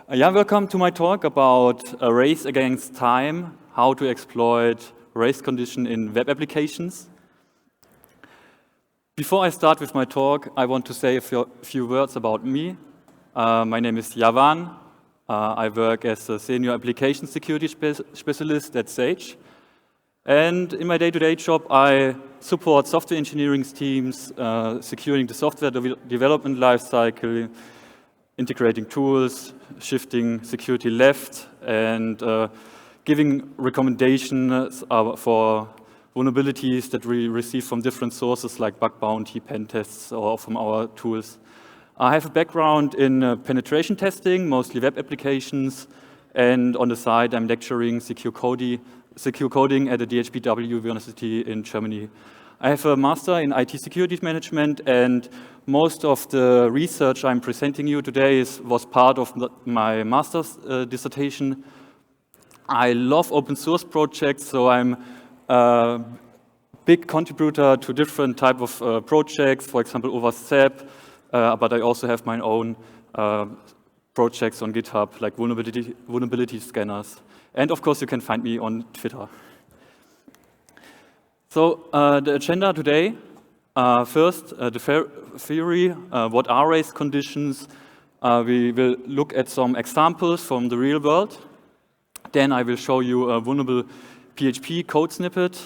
Yeah, welcome to my talk about a race against time, how to exploit race condition in web applications. Before I start with my talk, I want to say a few words about me. My name is Javan. I work as a senior application security specialist at Sage. And in my day-to-day job, I support software engineering teams, securing the software development lifecycle, integrating tools, shifting security left, and giving recommendations for vulnerabilities that we receive from different sources like bug bounty, pen tests, or from our tools. I have a background in penetration testing, mostly web applications, and on the side I'm lecturing secure coding at the DHBW University in Germany. I have a master in IT security management, and most of the research I'm presenting you today was part of my master's dissertation. I love open source projects, so I'm a big contributor to different type of projects, for example, over SAP, but I also have my own projects on GitHub, like vulnerability scanners. And of course, you can find me on Twitter. So the agenda today, first, the theory, what are race conditions? We will look at some examples from the real world. Then I will show you a vulnerable PHP code snippet.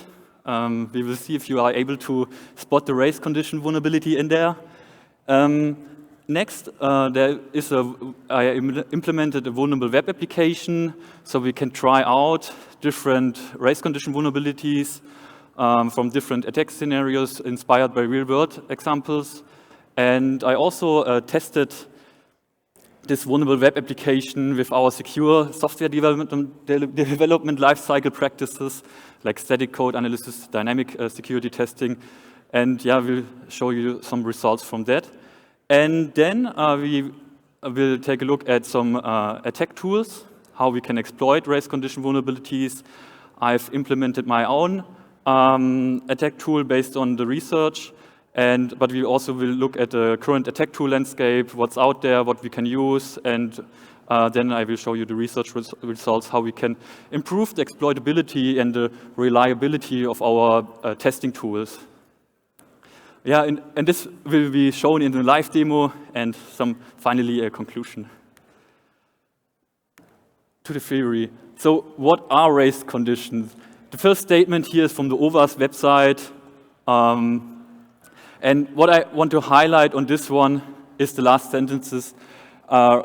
We will see if you are able to spot the race condition vulnerability in there. Next, I implemented a vulnerable web application, so we can try out different race condition vulnerabilities from different attack scenarios inspired by real-world examples. And I also tested this vulnerable web application with our secure software development lifecycle practices, like static code analysis, dynamic security testing. And yeah, we'll show you some results from that. And then we will take a look at some attack tools, how we can exploit race condition vulnerabilities. I've implemented my own attack tool based on the research, but we also will look at the current attack tool landscape, what's out there, what we can use, and then I will show you the research results, how we can improve the exploitability and the reliability of our testing tools. Yeah, and this will be shown in the live demo, and finally a conclusion to the theory. So what are race conditions? The first statement here is from the OWASP website. And what I want to highlight on this one is the last sentences.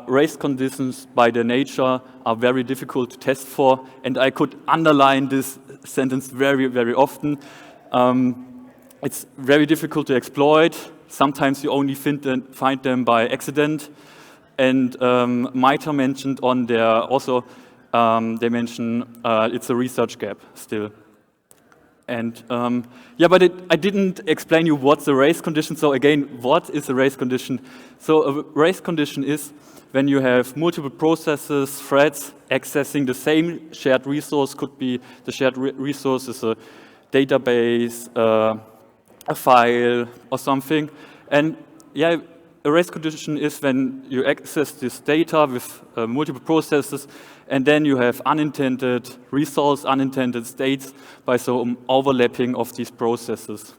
Race conditions by their nature are very difficult to test for, and I could underline this sentence very, very often. It's very difficult to exploit. Sometimes you only find them by accident. And Maintrack mentioned on there also, they mention it's a research gap still. And yeah, but I didn't explain you what's a race condition. So again, what is a race condition? So a race condition is when you have multiple processes, threads, accessing the same shared resource. Could be the shared resource is a database, a file, or something. And yeah, a race condition is when you access this data with multiple processes, and then you have unintended results, unintended states by some overlapping of these processes.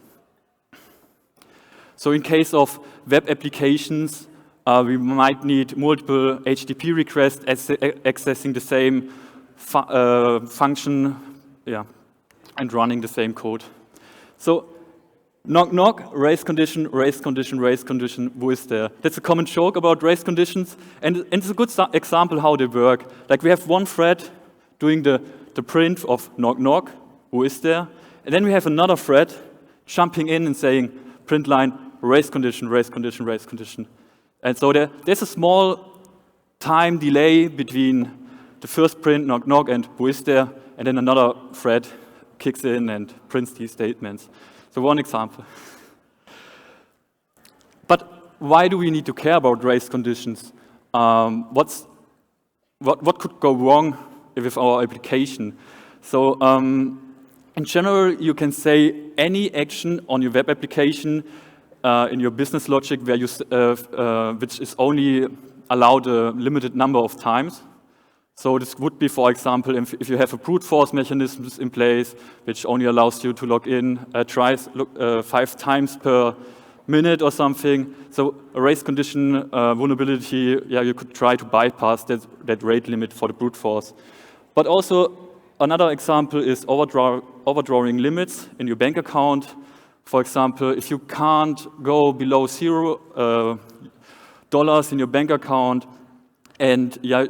So in case of web applications, we might need multiple HTTP requests accessing the same function, yeah, and running the same code. So knock, knock, race condition, race condition, race condition, who is there? That's a common joke about race conditions, and it's a good example how they work. Like we have one thread doing the print of knock, knock, who is there? And then we have another thread jumping in and saying print line, race condition, race condition, race condition. And so there's a small time delay between the first print, knock, knock, and who is there? And then another thread kicks in and prints these statements. So one example. But why do we need to care about race conditions? What could go wrong with our application? So in general, you can say any action on your web application in your business logic where you, which is only allowed a limited number of times. So this would be, for example, if you have a brute force mechanisms in place, which only allows you to log in 5 times per minute or something. So a race condition vulnerability, yeah, you could try to bypass that rate limit for the brute force. But also another example is overdrawing limits in your bank account. For example, if you can't go below $0 in your bank account, and yeah,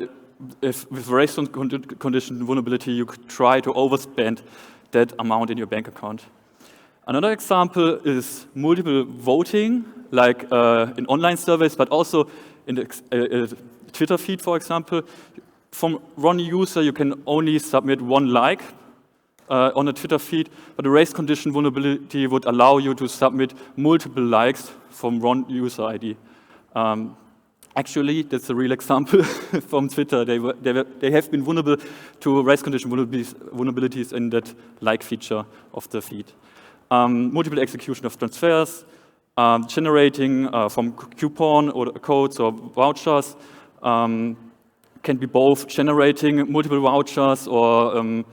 if with race condition vulnerability, you could try to overspend that amount in your bank account. Another example is multiple voting, like in online surveys, but also in the Twitter feed, for example. From one user, you can only submit one like on a Twitter feed, but the race condition vulnerability would allow you to submit multiple likes from one user ID. Actually, that's a real example from Twitter. They have been vulnerable to race condition vulnerabilities in that like feature of the feed. Multiple execution of transfers, generating from coupon or codes or vouchers, can be both generating multiple vouchers or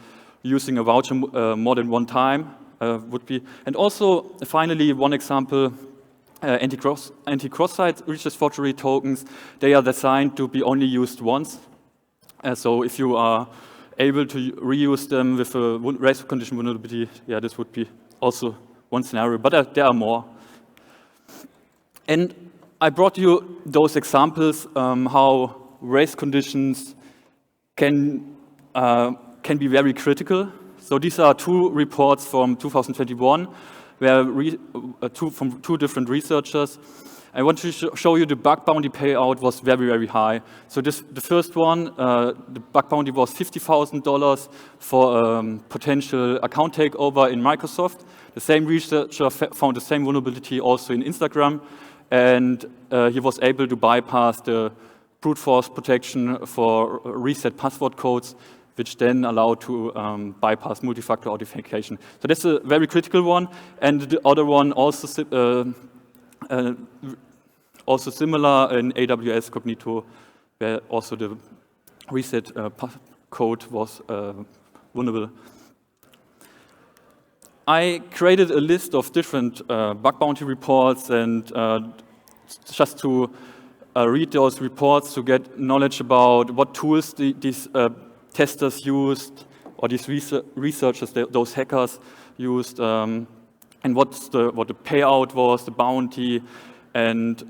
using a voucher more than one time would be. And also, finally, one example, anti-cross-site research forgery tokens. They are designed to be only used once. So if you are able to reuse them with a race condition vulnerability, yeah, this would be also one scenario, but there are more. And I brought you those examples how race conditions can be very critical. So these are 2 reports from 2021, where from 2 different researchers. I want to show you the bug bounty payout was very, very high. So the first one, the bug bounty was $50,000 for potential account takeover in Microsoft. The same researcher found the same vulnerability also in Instagram, and he was able to bypass the brute force protection for reset password codes, which then allow to bypass multi-factor authentication. So that's a very critical one, and the other one also similar in AWS Cognito, where also the reset code was vulnerable. I created a list of different bug bounty reports, and just to read those reports to get knowledge about what tools these testers used, or these researchers, those hackers used, and what the payout was, the bounty, and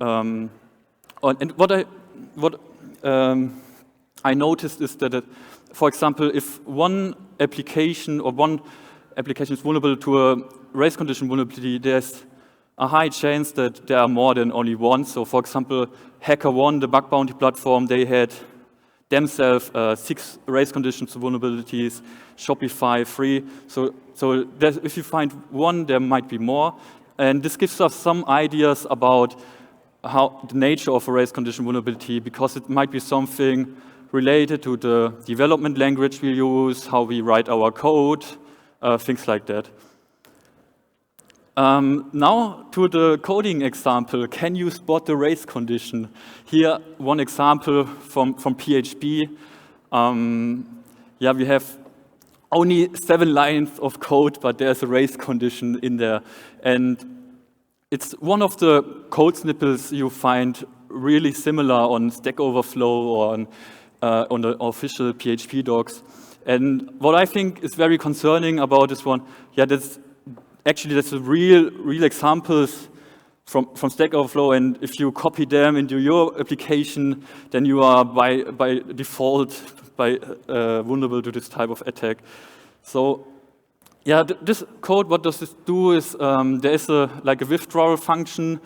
what I noticed is that, for example, if one application is vulnerable to a race condition vulnerability, there's a high chance that there are more than only one. So, for example, HackerOne, the bug bounty platform, they had themselves 6 race conditions vulnerabilities, Shopify 3. So if you find one, there might be more. And this gives us some ideas about how the nature of a race condition vulnerability, because it might be something related to the development language we use, how we write our code, things like that. Now to the coding example. Can you spot the race condition? Here, one example from PHP. Yeah, we have only 7 lines of code, but there's a race condition in there. And it's one of the code snippets you find really similar on Stack Overflow or on the official PHP docs. And what I think is very concerning about this one, yeah, that's a real examples from Stack Overflow, and if you copy them into your application, then you are by default vulnerable to this type of attack. So, yeah, this code, what does this do is there is a withdrawal function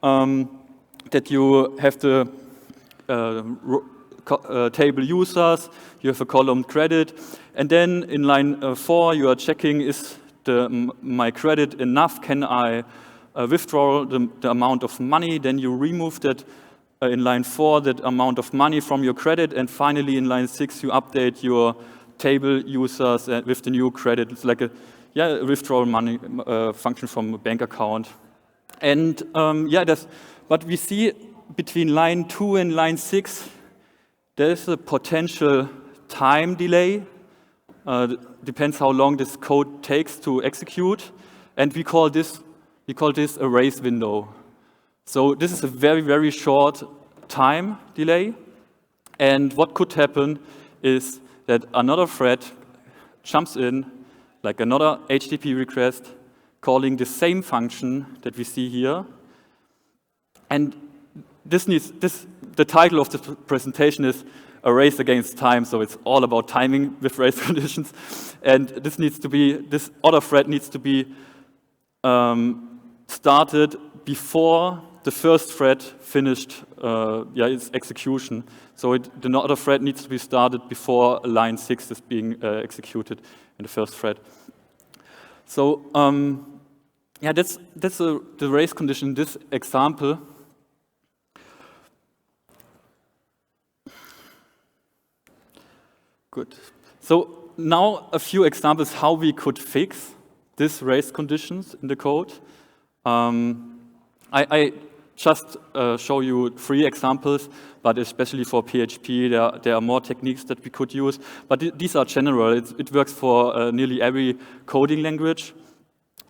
that you have the table users, you have a column credit, and then in line 4 you are checking is my credit enough, can I withdraw the amount of money, then you remove that in line 4, that amount of money from your credit, and finally in line 6 you update your table users with the new credit. It's like a withdrawal money function from a bank account. And but we see between line 2 and line 6, there is a potential time delay. Depends how long this code takes to execute, and we call this a race window. So this is a very, very short time delay, and what could happen is that another thread jumps in, like another HTTP request, calling the same function that we see here, and the title of the presentation is a race against time, so it's all about timing with race conditions. And this other thread needs to be started before the first thread finished its execution. So the other thread needs to be started before line 6 is being executed in the first thread. So that's the race condition in this example. Good. So now a few examples how we could fix these race conditions in the code. I just show you 3 examples, but especially for PHP, there are more techniques that we could use. But these are general. It works for nearly every coding language.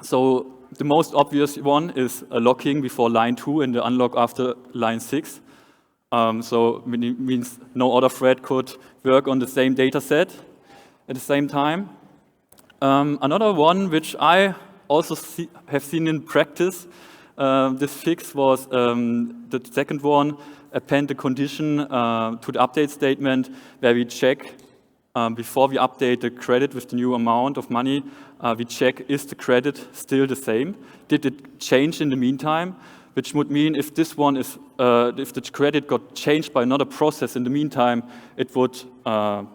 So the most obvious one is a locking before line 2 and the unlock after line 6. So it means no other thread could work on the same data set at the same time. Another one, which I also have seen in practice, this fix was the second one, append the condition to the update statement where we check, before we update the credit with the new amount of money, we check, is the credit still the same? Did it change in the meantime? Which would mean if this one is, if the credit got changed by another process in the meantime, it would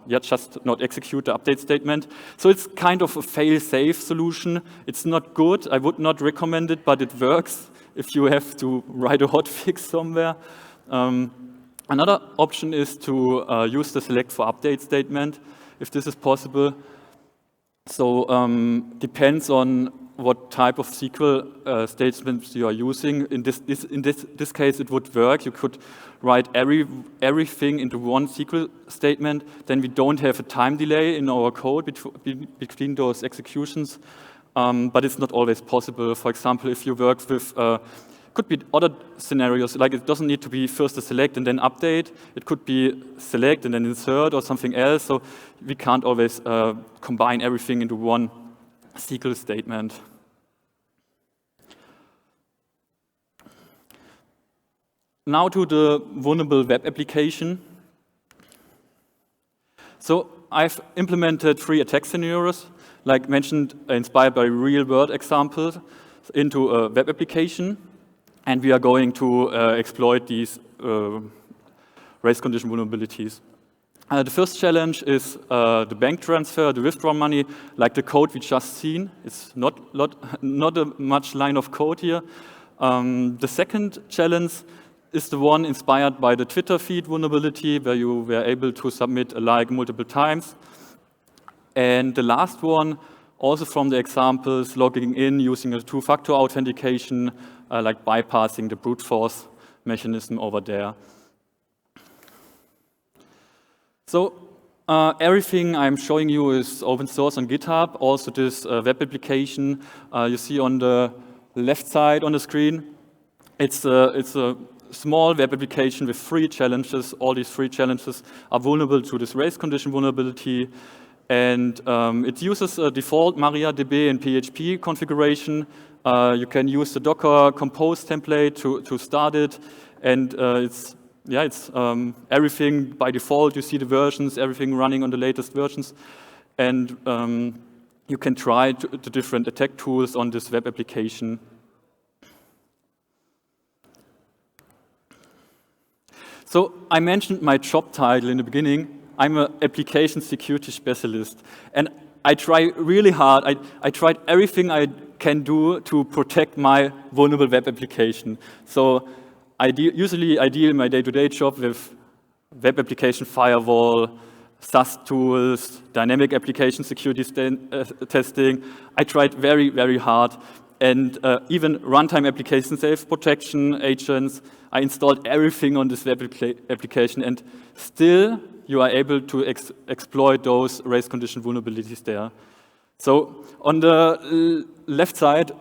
just not execute the update statement. So it's kind of a fail-safe solution. It's not good. I would not recommend it, but it works if you have to write a hotfix somewhere. Another option is to use the select for update statement, if this is possible. So depends on what type of SQL statements you are using. In this case, it would work. You could write everything into one SQL statement. Then we don't have a time delay in our code between those executions. But it's not always possible. For example, if you work with, could be other scenarios, like it doesn't need to be first a select and then update. It could be select and then insert or something else. So we can't always combine everything into one SQL statement. Now to the vulnerable web application. So I've implemented 3 attack scenarios, like mentioned, inspired by real-world examples, into a web application, and we are going to exploit these race condition vulnerabilities. The first challenge is the bank transfer, the withdraw money, like the code we just seen. It's not a much line of code here. The second challenge is the one inspired by the Twitter feed vulnerability, where you were able to submit a like multiple times. And the last one, also from the examples, logging in using a 2-factor authentication, like bypassing the brute force mechanism over there. So everything I'm showing you is open source on GitHub. Also this web application you see on the left side on the screen. It's a small web application with 3 challenges. All these 3 challenges are vulnerable to this race condition vulnerability. And it uses a default MariaDB and PHP configuration. You can use the Docker Compose template to start it. And it's everything by default. You see the versions, everything running on the latest versions. And you can try the different attack tools on this web application. So I mentioned my job title in the beginning. I'm an application security specialist. And I try really hard. I tried everything I can do to protect my vulnerable web application. So usually I deal in my day-to-day job with web application firewall, SAST tools, dynamic application security testing. I tried very, very hard. and even runtime application safe protection agents. I installed everything on this web application, and still you are able to exploit those race condition vulnerabilities there. So on the left side,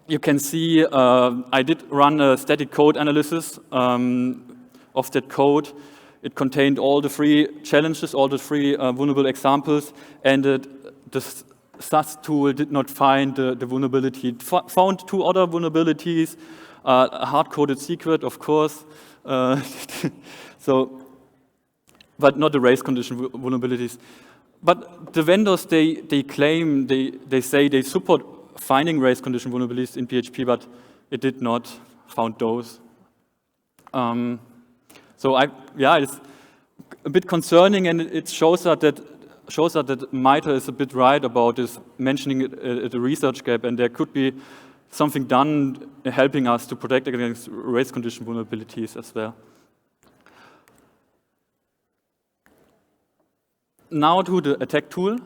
you can see I did run a static code analysis of that code. It contained all the 3 challenges, all the 3 vulnerable examples, and the SAST tool did not find the vulnerability. It found 2 other vulnerabilities, a hard-coded secret, of course, so, but not the race condition vulnerabilities. But the vendors, they claim, they say they support finding race condition vulnerabilities in PHP, but it did not found those. So it's a bit concerning, and it shows us that MITRE is a bit right about this, mentioning the research gap, and there could be something done helping us to protect against race condition vulnerabilities as well. Now to the attack tool.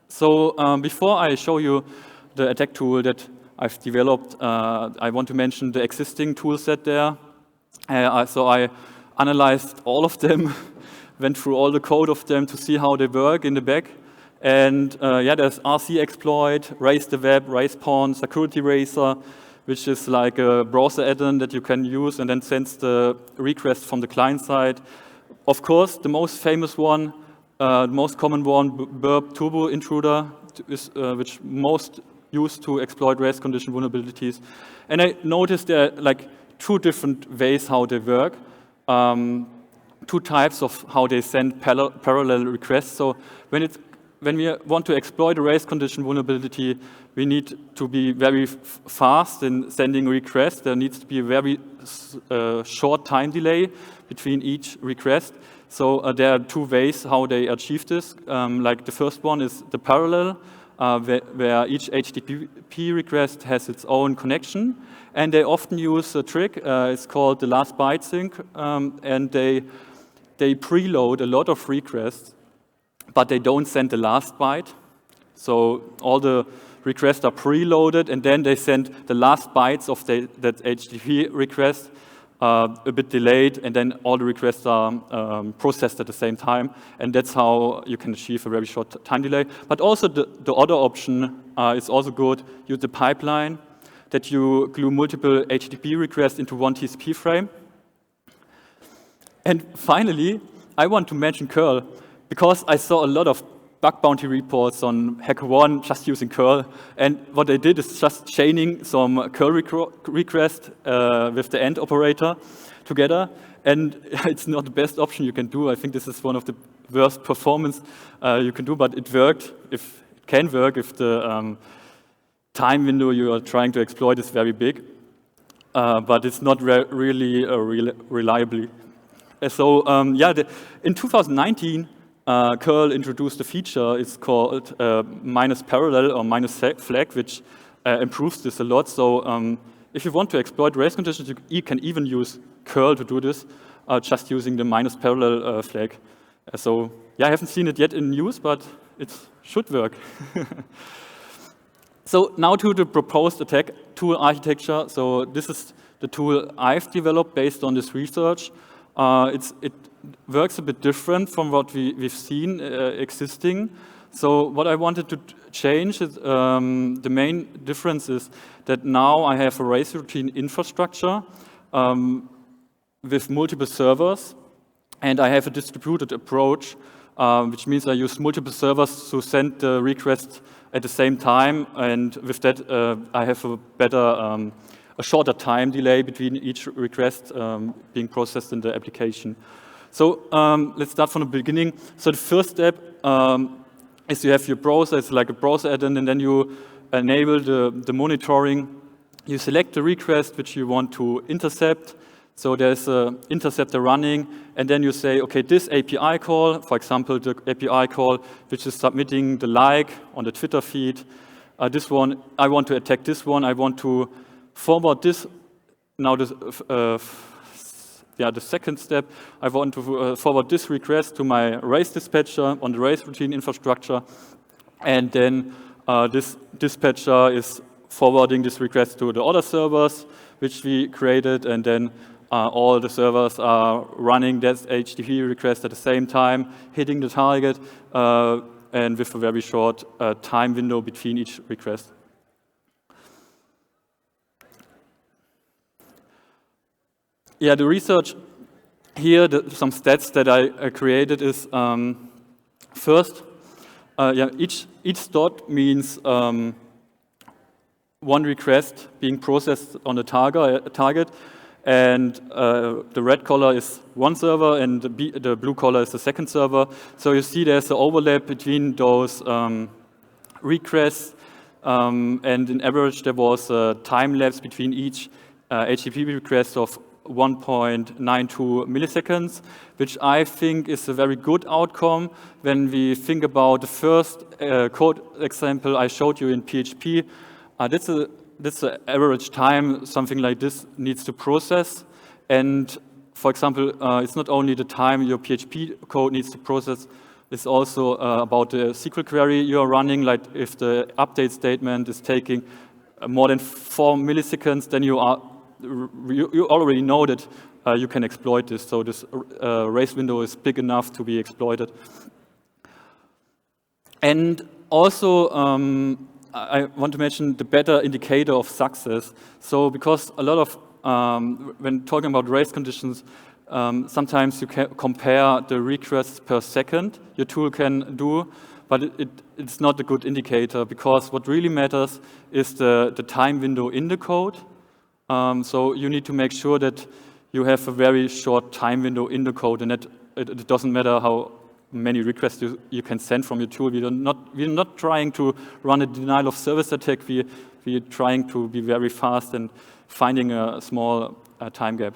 So before I show you the attack tool that I've developed, I want to mention the existing tool set there. So I analyzed all of them, went through all the code of them to see how they work in the back. And there's RC exploit, raise the web, raise pawn, security racer, which is like a browser add-on that you can use and then sends the request from the client side. Of course, the most famous one, the most common one, Burp Turbo Intruder, which most used to exploit race condition vulnerabilities. And I noticed there are like 2 different ways how they work. 2 types of how they send parallel requests. So when we want to exploit a race condition vulnerability, we need to be very fast in sending requests. There needs to be a very short time delay between each request. So there are 2 ways how they achieve this. Like the first one is the parallel, where each HTTP request has its own connection. And they often use a trick, it's called the last byte sync, and they preload a lot of requests, but they don't send the last byte. So all the requests are preloaded, and then they send the last bytes of that HTTP request a bit delayed, and then all the requests are processed at the same time, and that's how you can achieve a very short time delay. But also the other option is also good, use the pipeline, that you glue multiple HTTP requests into one TCP frame. And finally, I want to mention curl, because I saw a lot of bug bounty reports on HackerOne just using curl, and what they did is just chaining some curl request with the AND operator together, and it's not the best option you can do. I think this is one of the worst performance you can do, but it worked. It can work if the time window you are trying to exploit is very big, but it's not really reliably. So in 2019, curl introduced a feature. It's called minus parallel or minus flag, which improves this a lot. So if you want to exploit race conditions, you can even use curl to do this, just using the minus parallel flag. So I haven't seen it yet in use, but it should work. So now to the proposed attack tool architecture. So this is the tool I've developed based on this research. It works a bit different from what we've seen existing. So what I wanted to change is the main difference is that now I have a race routine infrastructure with multiple servers, and I have a distributed approach, which means I use multiple servers to send the request at the same time, and with that I have a better, a shorter time delay between each request being processed in the application. So let's start from the beginning. So the first step is you have your browser, it's like a browser add-in, and then you enable the monitoring. You select the request which you want to intercept. So there's an interceptor running, and then you say, okay, this API call, for example, the API call which is submitting the like on the Twitter feed, this one, I want to attack this one, I want to forward this. Now the second step, I want to forward this request to my race dispatcher on the race routine infrastructure, and then this dispatcher is forwarding this request to the other servers which we created, and then all the servers are running that HTTP request at the same time, hitting the target, and with a very short time window between each request. Yeah, the research here, some stats that I created is first, each dot means one request being processed on the target, and the red color is one server and the blue color is the second server. So you see there's an overlap between those requests, and in average there was a time lapse between each HTTP request of 1.92 milliseconds, which I think is a very good outcome when we think about the first code example I showed you in PHP. That's the average time something like this needs to process. And for example, it's not only the time your PHP code needs to process, it's also about the SQL query you are running. Like if the update statement is taking more than 4 milliseconds, then you already know that you can exploit this. So this race window is big enough to be exploited. And also, I want to mention the better indicator of success. So because a lot of, when talking about race conditions, sometimes you can compare the requests per second your tool can do, but it's not a good indicator, because what really matters is the time window in the code. So you need to make sure that you have a very short time window in the code, and that it doesn't matter how many requests you can send from your tool. We're not trying to run a denial of service attack. We're trying to be very fast and finding a small time gap.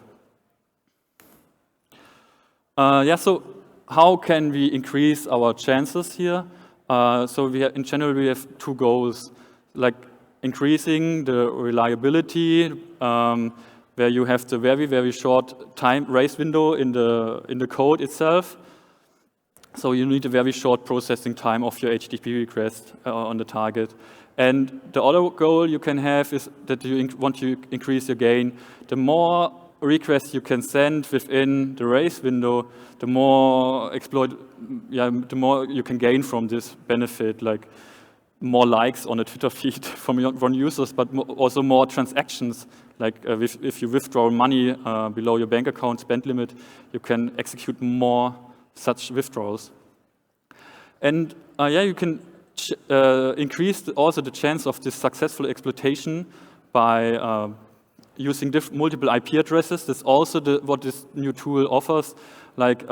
So how can we increase our chances here? So in general, we have two goals, like increasing the reliability, where you have the very, very short time race window in the code itself. So you need a very short processing time of your HTTP request on the target. And the other goal you can have is that you want to increase your gain. The more requests you can send within the race window, the more you can gain from this benefit, like more likes on a Twitter feed from users, but also more transactions. Like if you withdraw money below your bank account spend limit, you can execute more such withdrawals. And you can increase also the chance of this successful exploitation by using multiple IP addresses. That's also what this new tool offers, like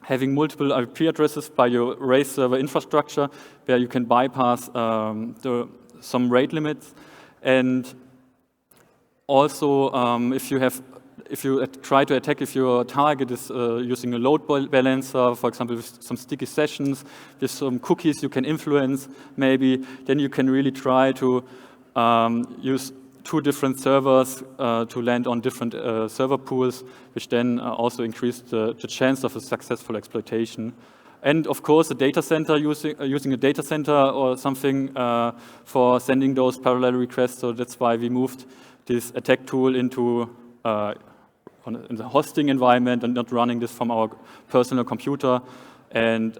having multiple IP addresses by your race server infrastructure, where you can bypass some rate limits. And also, if you try to attack, if your target is using a load balancer, for example, with some sticky sessions, with some cookies you can influence, maybe, then you can really try to use two different servers to land on different server pools, which then also increase the chance of a successful exploitation. And of course, a data center, using a data center or something for sending those parallel requests. So that's why we moved this attack tool into in the hosting environment and not running this from our personal computer. And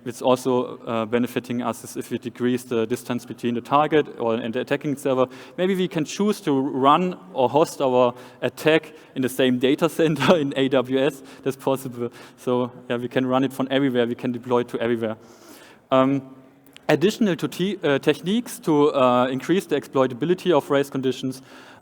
it's also benefiting us if we decrease the distance between the target and the attacking server. Maybe we can choose to run or host our attack in the same data center in AWS. That's possible. So yeah, we can run it from everywhere. We can deploy it to everywhere. Additional to techniques to increase the exploitability of race conditions,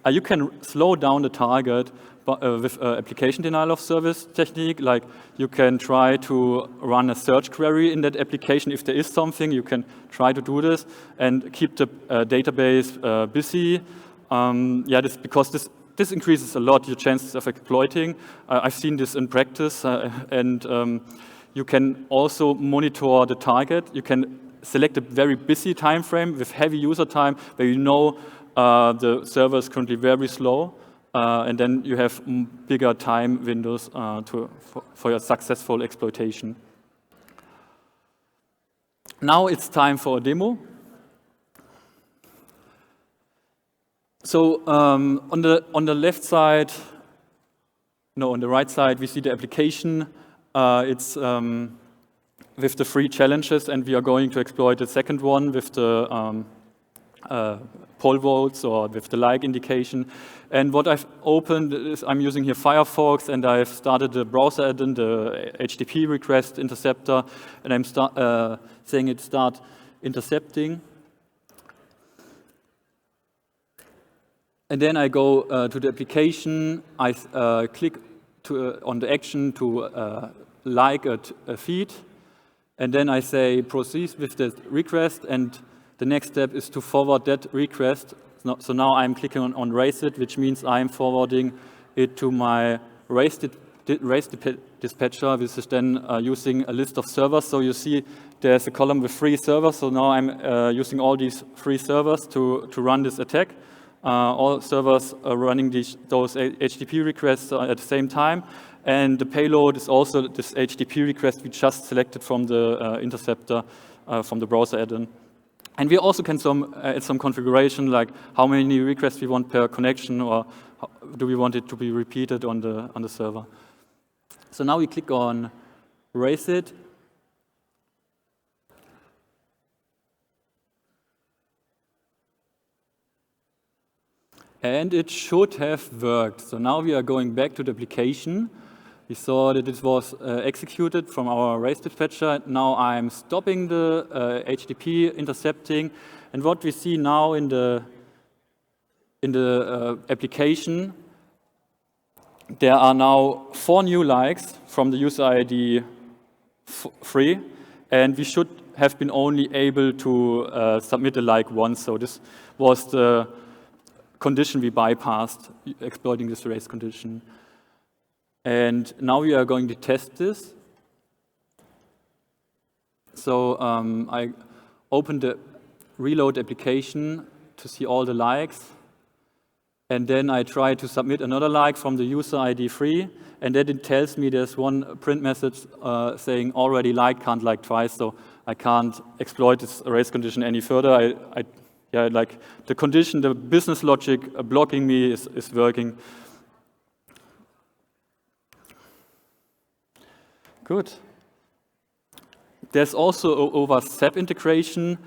you can slow down the target with application denial of service technique. Like you can try to run a search query in that application. If there is something, you can try to do this and keep the database busy. Because this increases a lot your chances of exploiting. I've seen this in practice, and you can also monitor the target. You can select a very busy time frame with heavy user time, where you know the server is currently very slow, and then you have bigger time windows for your successful exploitation. Now it's time for a demo. So on the left side, no, on the right side, we see the application. It's with the 3 challenges, and we are going to exploit the second one with the poll votes or with the like indication. And what I've opened is I'm using here Firefox, and I've started the browser add-in, the HTTP request interceptor, and I'm saying it start intercepting. And then I go to the application, I click on the action to like a feed, and then I say proceed with the request, and the next step is to forward that request. So now I'm clicking on raise it, which means I'm forwarding it to my raise dispatcher, which is then using a list of servers. So you see there's a column with 3 servers, so now I'm using all these 3 servers to run this attack. All servers are running those HTTP requests at the same time, and the payload is also this HTTP request we just selected from the interceptor from the browser add-in. And we also can add some configuration, like how many requests we want per connection, or do we want it to be repeated on the server. So now we click on raise it. And it should have worked. So now we are going back to the application. We saw that it was executed from our raise dispatcher. Now I'm stopping the HTTP intercepting. And what we see now in the application, there are now 4 new likes from the user ID 3. And we should have been only able to submit a like once. So this was the condition we bypassed, exploiting this raise condition. And now we are going to test this. So I open the reload application to see all the likes. And then I try to submit another like from the user ID 3. And then it tells me there's one print message saying already liked, can't like twice. So I can't exploit this raise condition any further. Yeah, like the condition, the business logic blocking me is working. Good. There's also over SAP integration,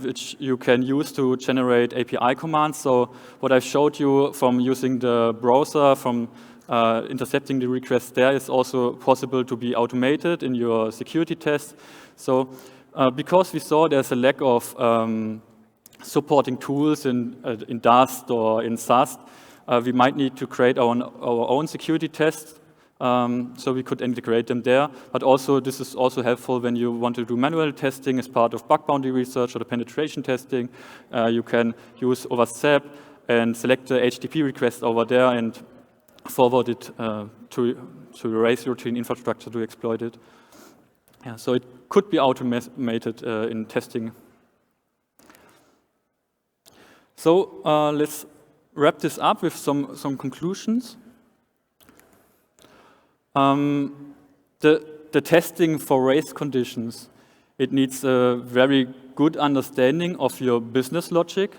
which you can use to generate API commands. So what I showed you from using the browser, from intercepting the request there, is also possible to be automated in your security tests. So because we saw there's a lack of supporting tools in DAST or in SAST, we might need to create our own security tests, so we could integrate them there. But also, this is also helpful when you want to do manual testing as part of bug bounty research or the penetration testing. You can use over SAP and select the HTTP request over there and forward it to the raise routine infrastructure to exploit it. Yeah, so it could be automated in testing. So let's wrap this up with some conclusions. The testing for race conditions, it needs a very good understanding of your business logic.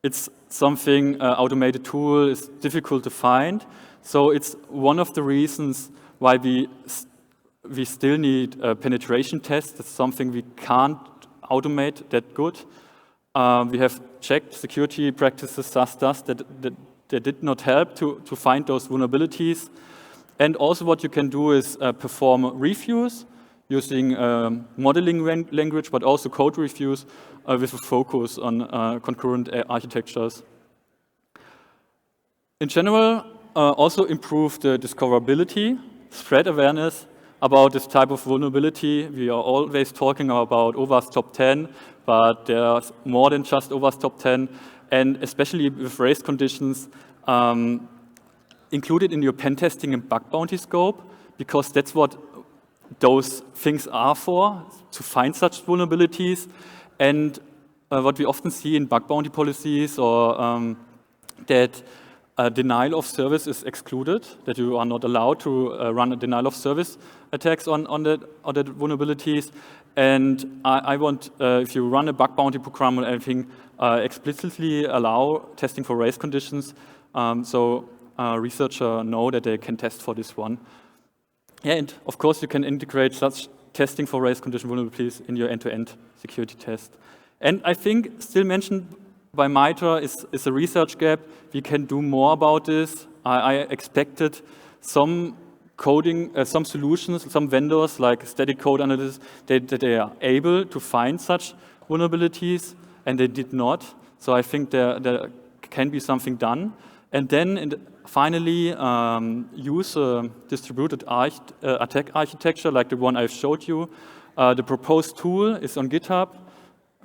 It's something automated tool is difficult to find. So it's one of the reasons why we still need a penetration test. It's something we can't automate that good. We have checked security practices, SAST, DAST, that did not help to find those vulnerabilities. And also what you can do is perform reviews using modeling language, but also code reviews with a focus on concurrent architectures. In general, also improve the discoverability, spread awareness about this type of vulnerability. We are always talking about OWASP top 10, but there's more than just OWASP top 10, and especially with race conditions, included in your pen testing and bug bounty scope, because that's what those things are for, to find such vulnerabilities. And what we often see in bug bounty policies, or that a denial of service is excluded, that you are not allowed to run a denial of service attacks on the vulnerabilities. And I want, if you run a bug bounty program or anything, explicitly allow testing for race conditions, so researchers know that they can test for this one. And of course, you can integrate such testing for race condition vulnerabilities in your end-to-end security test. And I think still mentioned by Mitra is a research gap. We can do more about this. I expected some coding, some solutions, some vendors like static code analysis, that they are able to find such vulnerabilities, and they did not. So I think there can be something done. And then finally, use a distributed attack architecture like the one I've showed you. The proposed tool is on GitHub.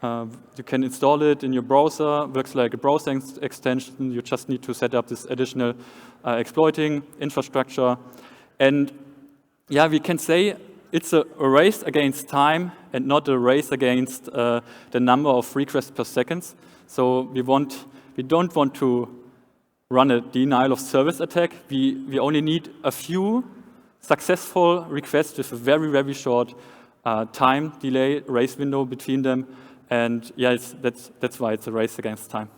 You can install it in your browser, works like a browser extension. You just need to set up this additional exploiting infrastructure. And yeah, we can say it's a race against time and not a race against the number of requests per second. So we don't want to run a denial of service attack. We only need a few successful requests with a very, very short time delay, race window between them. And yeah, that's why it's a race against time.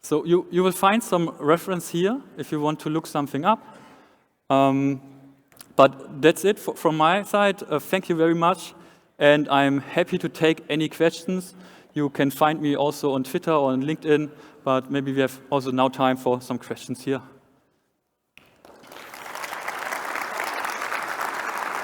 So you will find some reference here if you want to look something up. But that's it from my side. Thank you very much. And I'm happy to take any questions. You can find me also on Twitter or on LinkedIn, but maybe we have also now time for some questions here.